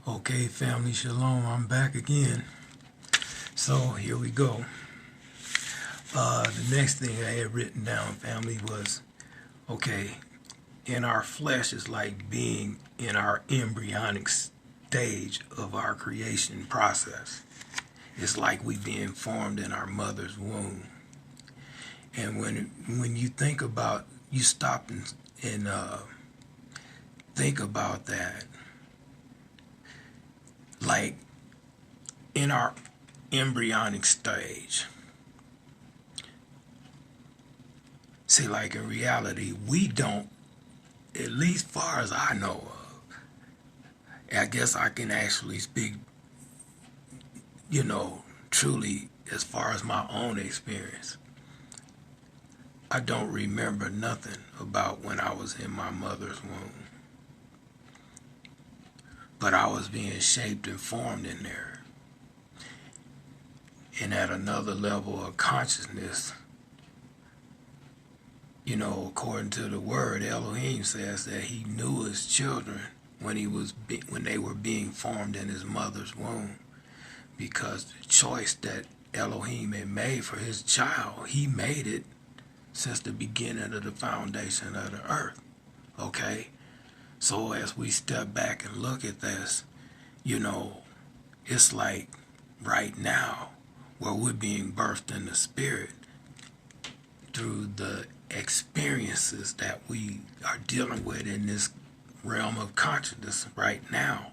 Okay, family, shalom. I'm back again. So here we go. The next thing I had written down, family, was okay. In our flesh is like being in our embryonic stage of our creation process. It's like we being formed in our mother's womb. And when you think about, you stop and think about that, like in our embryonic stage. See, like in reality, we don't, at least far as I know of, I guess I can actually speak, truly as far as my own experience. I don't remember nothing about when I was in my mother's womb. But I was being shaped and formed in there. And at another level of consciousness, according to the word, Elohim says that he knew his children when when they were being formed in his mother's womb, because the choice that Elohim had made for his child, he made it since the beginning of the foundation of the earth. Okay? So as we step back and look at this, it's like right now where we're being birthed in the spirit through the experiences that we are dealing with in this realm of consciousness right now.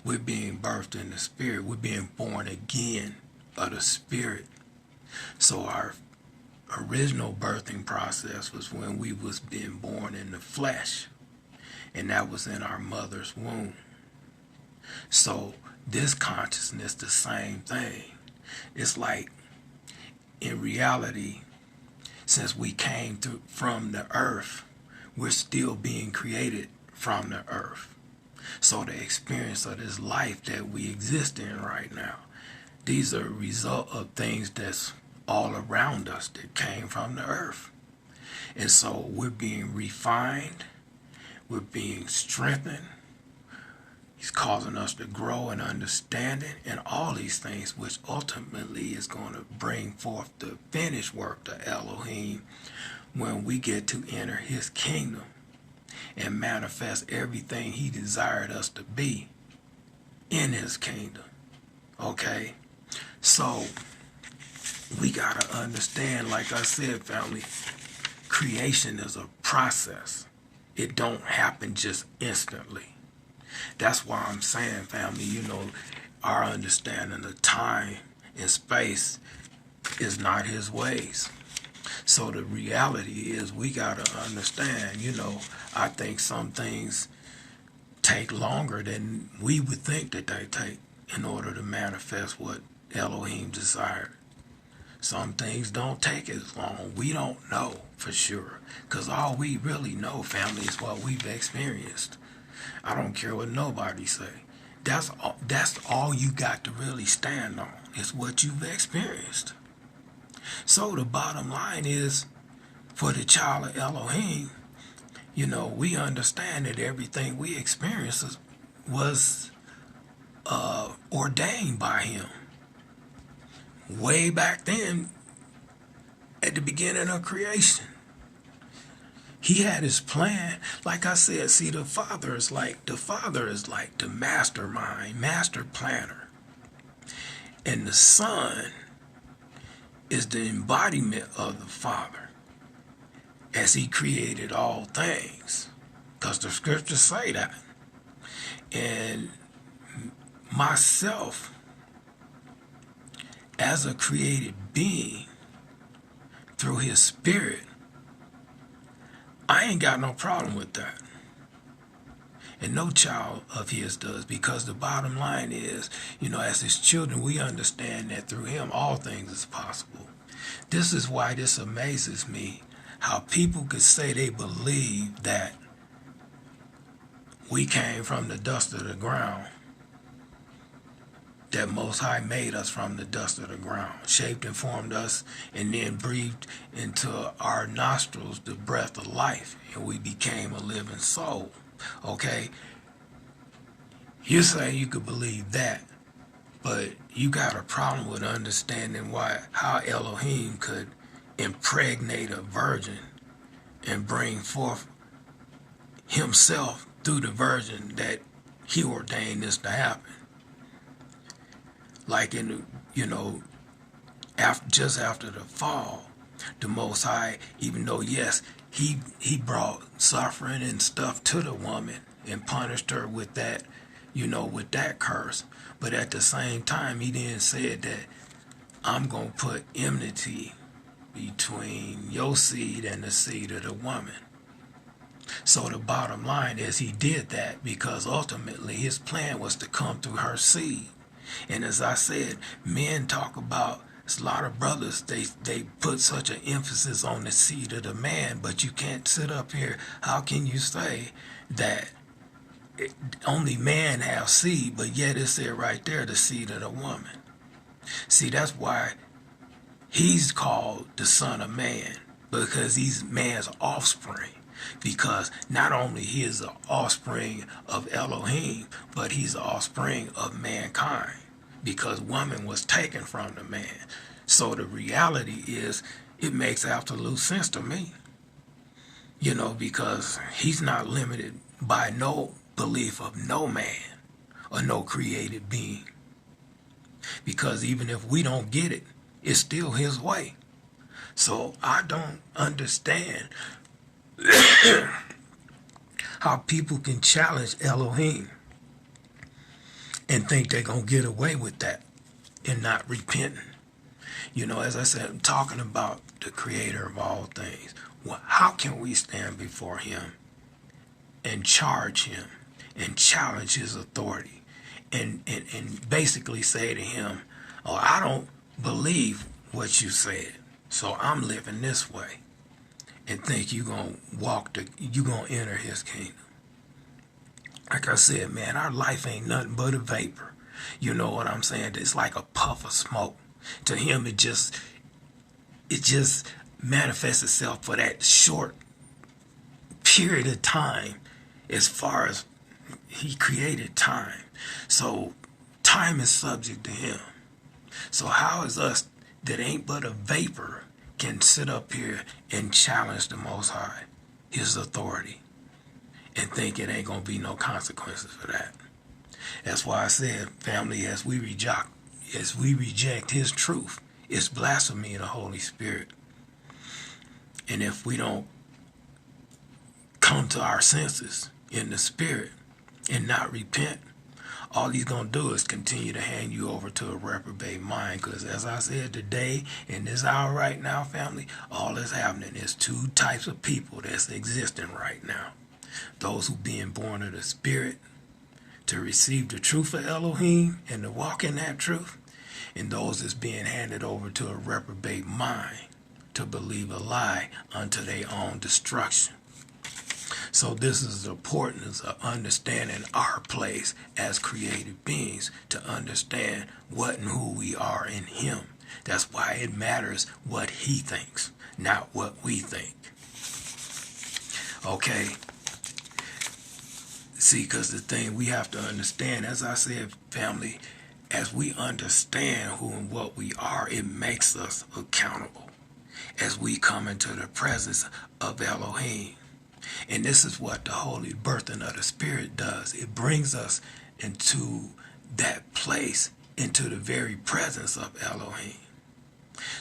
We're being birthed in the spirit. We're being born again of the spirit. So our original birthing process was when we was being born in the flesh, and that was in our mother's womb. So this consciousness, the same thing. It's like, in reality, since we came from the earth, we're still being created from the earth. So the experience of this life that we exist in right now, these are a result of things that's all around us that came from the earth. And so we're being refined, we're being strengthened. He's causing us to grow in understanding and all these things, which ultimately is going to bring forth the finished work of Elohim when we get to enter his kingdom and manifest everything he desired us to be in his kingdom. Okay? So we got to understand, like I said, family, creation is a process. It don't happen just instantly. That's why I'm saying, family, our understanding of time and space is not his ways. So the reality is we got to understand, I think some things take longer than we would think that they take in order to manifest what Elohim desired. Some things don't take as long. We don't know for sure, because all we really know, family, is what we've experienced. I don't care what nobody say. That's all you got to really stand on, is what you've experienced. So the bottom line is, for the child of Elohim, we understand that everything we experience was ordained by him. Way back then, at the beginning of creation. He had his plan. Like I said, see, the father is like the mastermind, master planner. And the son is the embodiment of the father as he created all things. Because the scriptures say that. And myself, as a created being, through his spirit, I ain't got no problem with that. And no child of his does, because the bottom line is, as his children, we understand that through him all things is possible. This is why this amazes me, how people could say they believe that we came from the dust of the ground, that Most High made us from the dust of the ground, shaped and formed us, and then breathed into our nostrils the breath of life, and we became a living soul. Okay? You say you could believe that, but you got a problem with understanding how Elohim could impregnate a virgin and bring forth himself through the virgin that he ordained this to happen. Like just after the fall, the Most High, even though yes, he brought suffering and stuff to the woman and punished her with that, with that curse. But at the same time, he then said that I'm going to put enmity between your seed and the seed of the woman. So the bottom line is he did that because ultimately his plan was to come through her seed. And as I said, men talk about, a lot of brothers, they put such an emphasis on the seed of the man, but you can't sit up here. How can you say that only man have seed, but yet it said right there, the seed of the woman? See, that's why he's called the Son of Man, because he's man's offspring. Because not only he is the offspring of Elohim, but he's the offspring of mankind. Because woman was taken from the man. So the reality is, it makes absolute sense to me. Because he's not limited by no belief of no man or no created being. Because even if we don't get it, it's still his way. So I don't understand how people can challenge Elohim and think they're going to get away with that and not repenting. As I said, I'm talking about the creator of all things. Well, how can we stand before him and charge him and challenge his authority and basically say to him, oh, I don't believe what you said, so I'm living this way, and think you're going to enter his kingdom? Like I said, man, our life ain't nothing but a vapor. You know what I'm saying? It's like a puff of smoke. To him, it just manifests itself for that short period of time, as far as he created time. So time is subject to him. So how is us that ain't but a vapor can sit up here and challenge the Most High, his authority, and think it ain't going to be no consequences for that? That's why I said, family, as we reject his truth, it's blasphemy of the Holy Spirit. And if we don't come to our senses in the spirit and not repent, all he's going to do is continue to hand you over to a reprobate mind. Because as I said today, in this hour right now, family, all that's happening is two types of people that's existing right now. Those who being born of the spirit to receive the truth of Elohim and to walk in that truth, and those that's being handed over to a reprobate mind to believe a lie unto their own destruction. So this is the importance of understanding our place as created beings, to understand what and who we are in him. That's why it matters what he thinks, not what we think. Okay? See, because the thing we have to understand, as I said, family, as we understand who and what we are, it makes us accountable as we come into the presence of Elohim. And this is what the holy birthing of the Spirit does. It brings us into that place, into the very presence of Elohim.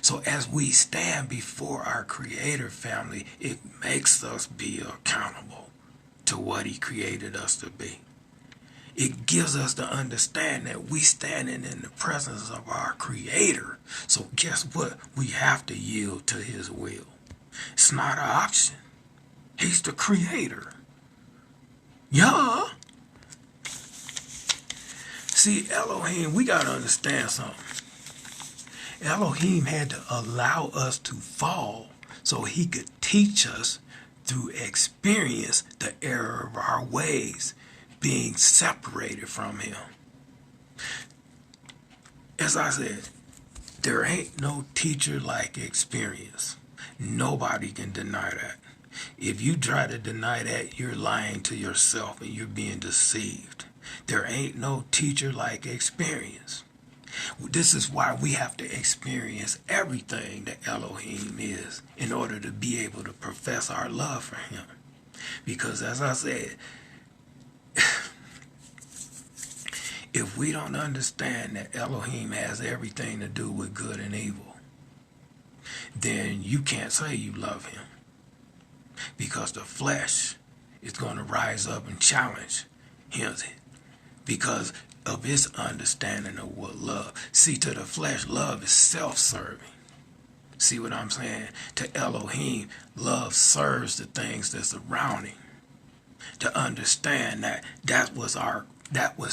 So as we stand before our Creator, family, it makes us be accountable to what he created us to be. It gives us to understand that we standing in the presence of our Creator. So guess what? We have to yield to his will. It's not an option. He's the Creator. Yeah. See, Elohim, we got to understand something. Elohim had to allow us to fall so he could teach us through experience the error of our ways, being separated from him. As I said, there ain't no teacher like experience. Nobody can deny that. If you try to deny that, you're lying to yourself and you're being deceived. There ain't no teacher like experience. This is why we have to experience everything that Elohim is in order to be able to profess our love for him. Because as I said, if we don't understand that Elohim has everything to do with good and evil, then you can't say you love him. Because the flesh is going to rise up and challenge him because of its understanding of what love. See, to the flesh, love is self-serving. See what I'm saying? To Elohim, love serves the things that's around him. To understand that that was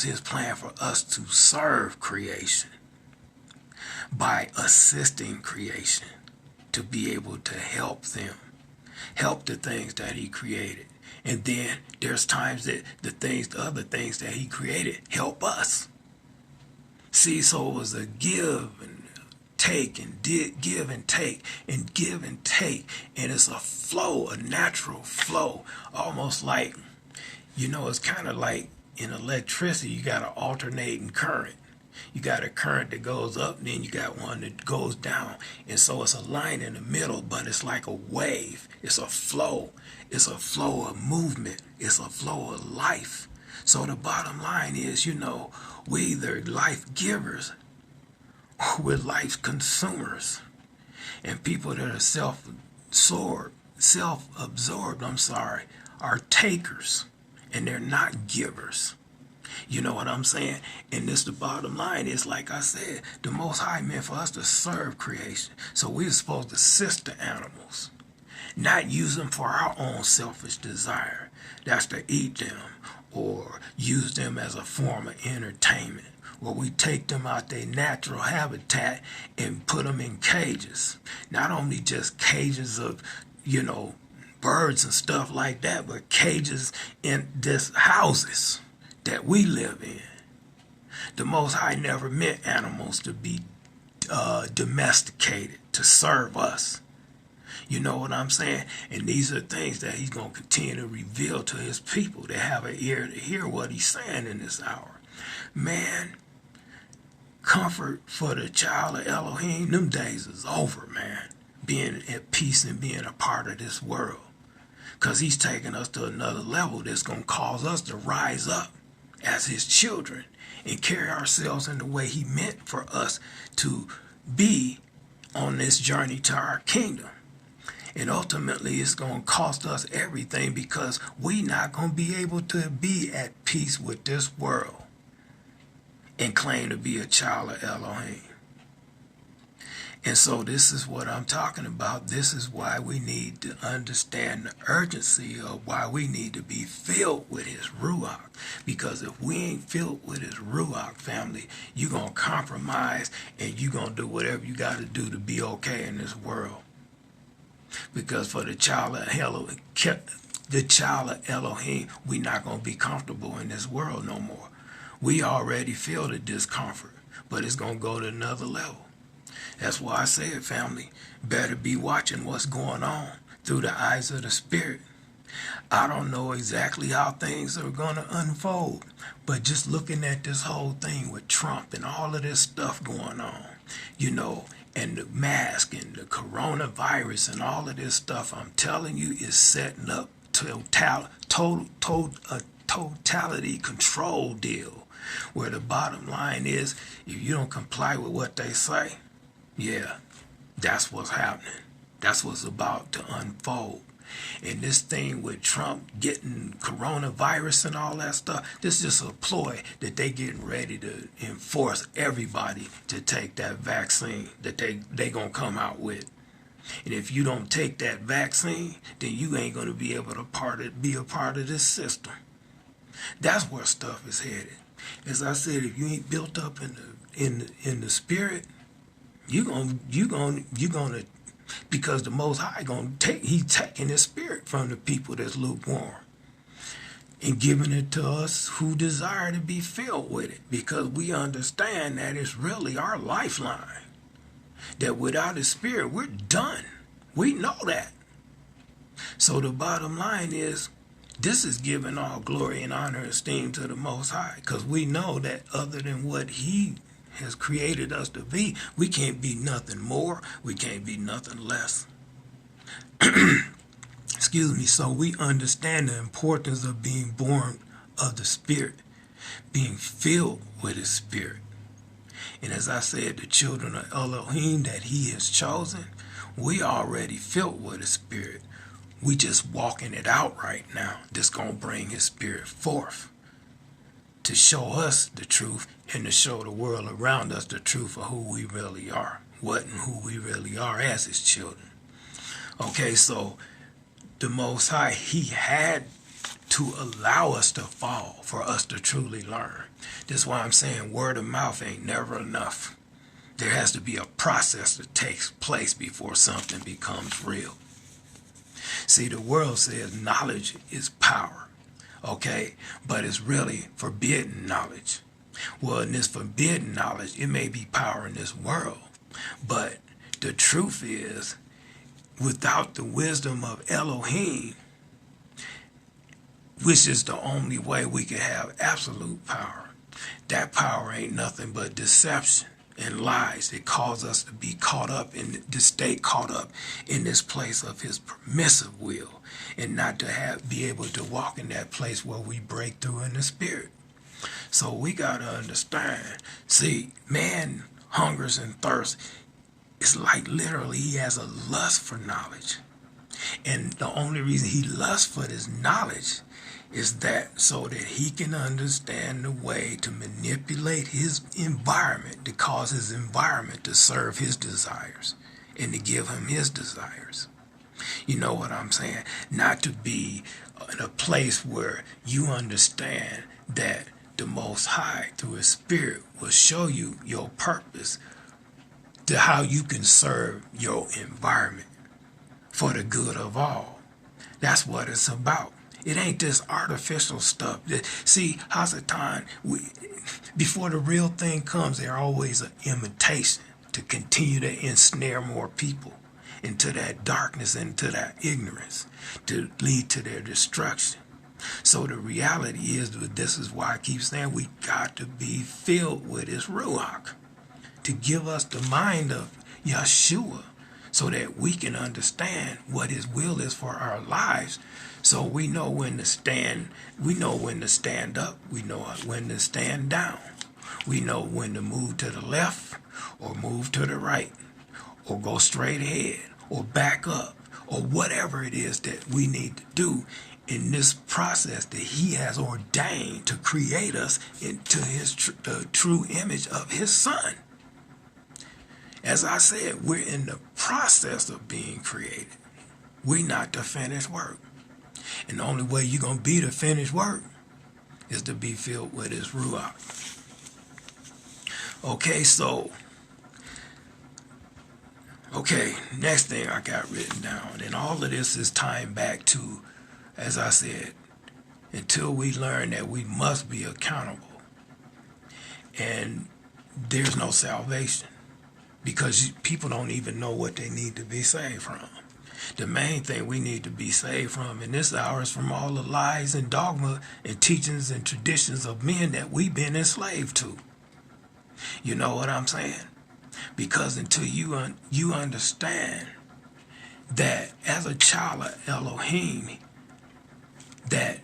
his plan for us to serve creation by assisting creation to be able to help them, help the things that he created. And then there's times that the other things that he created help us. See, so it was a give and take and give and take and give and take. And it's a flow, a natural flow, almost like, it's kind of like in electricity, you got an alternating current. You got a current that goes up, and then you got one that goes down. And so it's a line in the middle, but it's like a wave. It's a flow. It's a flow of movement. It's a flow of life. So the bottom line is, we either life givers or we're life consumers. And people that are self-absorbed, are takers. And they're not givers. You know what I'm saying? And this, the bottom line is, like I said, the Most High meant for us to serve creation. So we're supposed to assist the animals, not use them for our own selfish desire. That's to eat them or use them as a form of entertainment, where we take them out their natural habitat and put them in cages. Not only just cages of, birds and stuff like that, but cages in this houses that we live in. The Most High never meant animals to be domesticated to serve us. You know what I'm saying? And these are things that he's going to continue to reveal to his people that have an ear to hear what he's saying in this hour. Man, comfort for the child of Elohim, them days is over, man. Being at peace and being a part of this world. Because he's taking us to another level that's going to cause us to rise up as his children and carry ourselves in the way he meant for us to be on this journey to our kingdom. And ultimately it's going to cost us everything because we're not going to be able to be at peace with this world and claim to be a child of Elohim. And so this is what I'm talking about. This is why we need to understand the urgency of why we need to be filled with his Ruach. Because if we ain't filled with his Ruach, family, you're going to compromise and you're going to do whatever you got to do to be okay in this world. Because for the child of Elohim, we're not going to be comfortable in this world no more. We already feel the discomfort, but it's going to go to another level. That's why I said, family, better be watching what's going on through the eyes of the Spirit. I don't know exactly how things are going to unfold, but just looking at this whole thing with Trump and all of this stuff going on, and the mask and the coronavirus and all of this stuff, I'm telling you, is setting up a totality control deal, where the bottom line is, if you don't comply with what they say, yeah, that's what's happening. That's what's about to unfold. And this thing with Trump getting coronavirus and all that stuff, this is just a ploy that they getting ready to enforce everybody to take that vaccine that they gonna come out with. And if you don't take that vaccine, then you ain't gonna be able to be a part of this system. That's where stuff is headed. As I said, if you ain't built up in the spirit, you're gonna because the Most High he's taking his spirit from the people that's lukewarm and giving it to us who desire to be filled with it, because we understand that it's really our lifeline, that without his spirit we're done. We know that. So the bottom line is, This is giving all glory and honor and esteem to the Most High, because we know that other than what He has created us to be, we can't be nothing more, we can't be nothing less. Excuse me. So we understand the importance of being born of the Spirit, being filled with His Spirit. And as I said, the children of Elohim that He has chosen, we already filled with His Spirit. We just walking it out right now. This gonna bring His Spirit forth to show us the truth and to show the world around us the truth of who we really are, what and who we really are as His children. Okay, so the Most High, He had to allow us to fall for us to truly learn. This is why I'm saying word of mouth ain't never enough. There has to be a process that takes place before something becomes real. See, the world says knowledge is power, okay? But it's really forbidden knowledge. Well, in this forbidden knowledge, it may be power in this world, but the truth is, without the wisdom of Elohim, which is the only way we can have absolute power, that power ain't nothing but deception and lies that cause us to be caught up in the state, caught up in this place of His permissive will, and not to be able to walk in that place where we break through in the Spirit. So we got to understand, see, man hungers and thirsts. It's like literally he has a lust for knowledge. And the only reason he lusts for this knowledge is that so that he can understand the way to manipulate his environment, to cause his environment to serve his desires and to give him his desires. You know what I'm saying? Not to be in a place where you understand that the Most High, through His Spirit, will show you your purpose to how you can serve your environment for the good of all. That's what it's about. It ain't this artificial stuff. See, Hasatan, before the real thing comes, there's always an imitation to continue to ensnare more people into that darkness, into that ignorance, to lead to their destruction. So the reality is, this is why I keep saying we got to be filled with His Ruach, to give us the mind of Yeshua, so that we can understand what His will is for our lives. So we know when to stand, we know when to stand up, we know when to stand down. We know when to move to the left or move to the right, or go straight ahead or back up, or whatever it is that we need to do in this process that He has ordained to create us into the true image of His Son. As I said, we're in the process of being created. We're not the finished work. And the only way you're going to be the finished work is to be filled with His Ruach. Okay, next thing I got written down. And all of this is tying back to, as I said, until we learn that we must be accountable. And there's no salvation, because people don't even know what they need to be saved from. The main thing we need to be saved from in this hour is from all the lies and dogma and teachings and traditions of men that we've been enslaved to. You know what I'm saying? Because until you understand that as a child of Elohim, that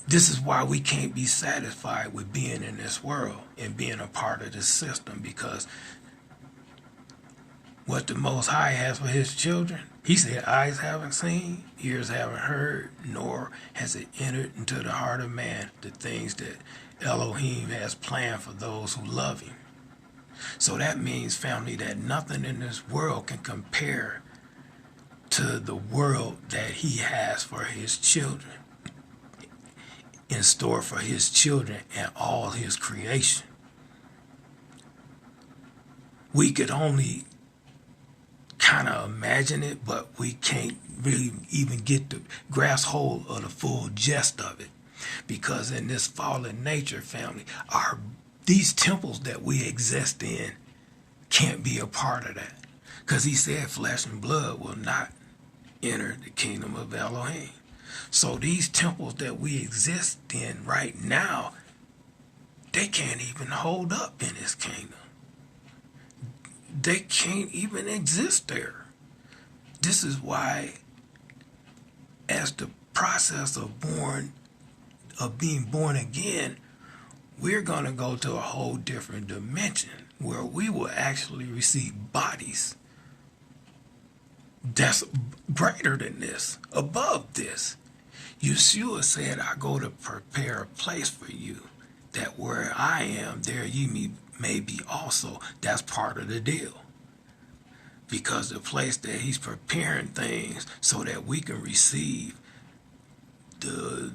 this is why we can't be satisfied with being in this world and being a part of this system, because what the Most High has for His children, He said, eyes haven't seen, ears haven't heard, nor has it entered into the heart of man the things that Elohim has planned for those who love Him. So that means, family, that nothing in this world can compare to the world that He has for His children, in store for His children and all His creation. We could only kind of imagine it, but we can't really even get the grasp hold of the full gist of it, because in this fallen nature, family, these temples that we exist in can't be a part of that, because He said flesh and blood will not enter the kingdom of Elohim. So these temples that we exist in right now, they can't even hold up in his kingdom. They can't even exist there. This is why, as the process of being born again, we're going to go to a whole different dimension where we will actually receive bodies that's greater than this, above this. Yeshua said, I go to prepare a place for you, that where I am, there ye may be also. That's part of the deal. Because the place that he's preparing things so that we can receive the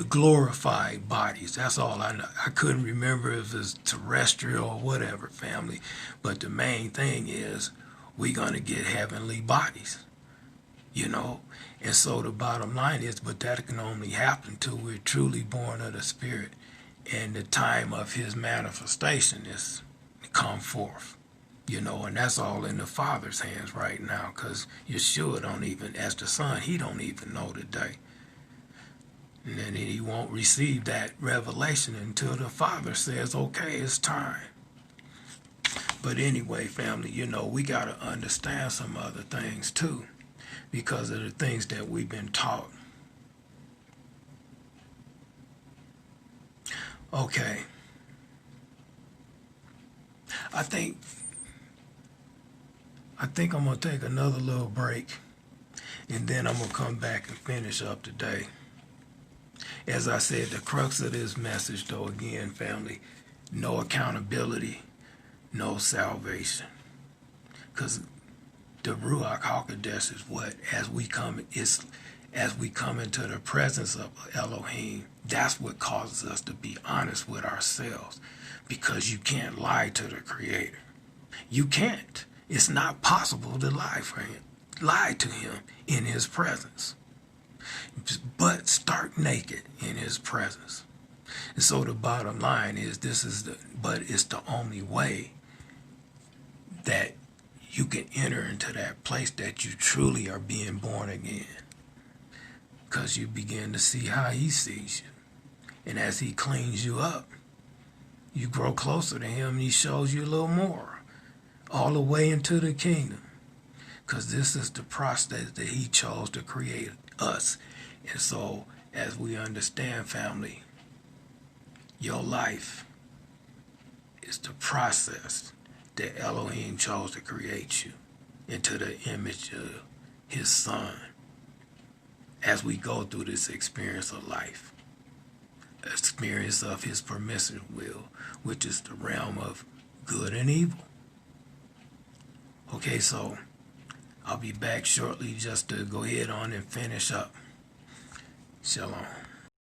glorified bodies. That's all I know. I couldn't remember if it's terrestrial or whatever, family. But the main thing is we're going to get heavenly bodies, you know. And so the bottom line is, but that can only happen till we're truly born of the Spirit and the time of his manifestation is come forth. You know, and that's all in the Father's hands right now, because Yeshua don't even, as the Son, he don't even know the day. And then he won't receive that revelation until the Father says, okay, it's time. But anyway, family, you know, we got to understand some other things too, because of the things that we've been taught. Okay. I think I'm going to take another little break, and then I'm going to come back and finish up today. As I said, the crux of this message, though, again, family, no accountability, no salvation. Because the Ruach HaKodesh is what, as we come into the presence of Elohim, that's what causes us to be honest with ourselves. Because you can't lie to the Creator. You can't. It's not possible to lie to him in his presence. But stark naked in his presence. And so the bottom line is but it's the only way that you can enter into that place that you truly are being born again. Because you begin to see how he sees you. And as he cleans you up, you grow closer to him and he shows you a little more. All the way into the kingdom. Because this is the process that he chose to create us. And so, as we understand, family, your life is the process that Elohim chose to create you into the image of his Son as we go through this experience of life. Experience of his permissive will, which is the realm of good and evil. Okay, so I'll be back shortly just to go ahead on and finish up. Shalom.